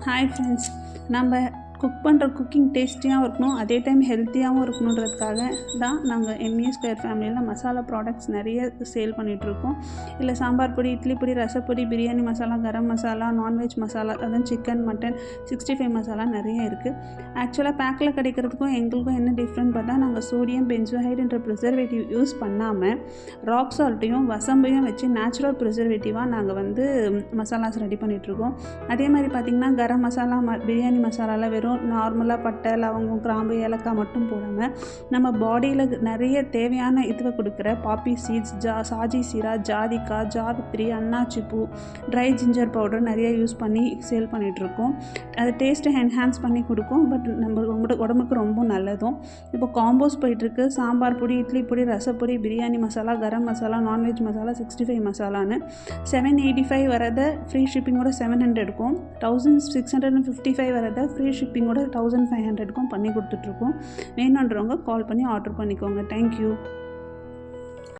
Hi friends, நம்ம cook பண்ணுற cooking டேஸ்டியாகவும் இருக்கணும், அதே டைம் ஹெல்த்தியாகவும் இருக்கணுன்றதுக்காக தான் நாங்கள் எம்ஏ ஸ்கொயர் ஃபேமிலியில் மசாலா ப்ராடக்ட்ஸ் நிறைய சேல் பண்ணிகிட்ருக்கோம். இல்லை சாம்பார் பொடி, இட்லி பொடி, ரசப்பொடி, பிரியாணி மசாலா, கரம் மசாலா, நான்வெஜ் மசாலா, அதான் சிக்கன், மட்டன், 65 மசாலா நிறைய இருக்குது. ஆக்சுவலாக பேக்கில் கிடைக்கிறதுக்கும் எங்களுக்கும் என்ன டிஃப்ரெண்ட் பார்த்தா, நாங்கள் சோடியம் பென்சோஹைடுன்ற ப்ரிசர்வேட்டிவ் யூஸ் பண்ணாமல் ராக் சால்ட்டையும் வசம்பையும் வச்சு நேச்சுரல் ப்ரிசர்வேட்டிவாக நாங்கள் மசாலாஸ் ரெடி பண்ணிகிட்ருக்கோம். அதே மாதிரி பார்த்திங்கன்னா கரம் மசாலா, பிரியாணி மசாலாவில் வெறும் நார்மலாக பட்டை, லவங்கம், கிராம்பு, ஏலக்காய் மட்டும் போடாமல் நம்ம பாடியில் நிறைய தேவையான இதுவை கொடுக்குற பாப்பி சீட்ஸ், சாஜி சீரா, ஜாதிக்காய், ஜாவித்ரி, அன்னாச்சிப்பூ, ட்ரை ஜிஞ்சர் பவுடர் நிறைய யூஸ் பண்ணி சேல் பண்ணிகிட்ருக்கோம். அது டேஸ்ட்டை என்ஹான்ஸ் பண்ணி கொடுக்கும், பட் நம்ம உடம்புக்கு ரொம்ப நல்லதும். இப்போ காம்போஸ் போயிட்டுருக்கு. சாம்பார் பொடி, இட்லி பொடி, ரசப்பொடி, பிரியாணி மசாலா, கரம் மசாலா, நான்வெஜ் மசாலா, 65 மசாலான்னு 785 வரதை ஃப்ரீ ஷிப்பிங்கோட 700 இருக்கும். 1655 வரதை ஃப்ரீ ஷிப்பிங்கோட 1500 பண்ணி கொடுத்துட்ருக்கோம். வேணுன்றவங்க கால் பண்ணி ஆர்டர் பண்ணிக்கோங்க. தேங்க்யூ.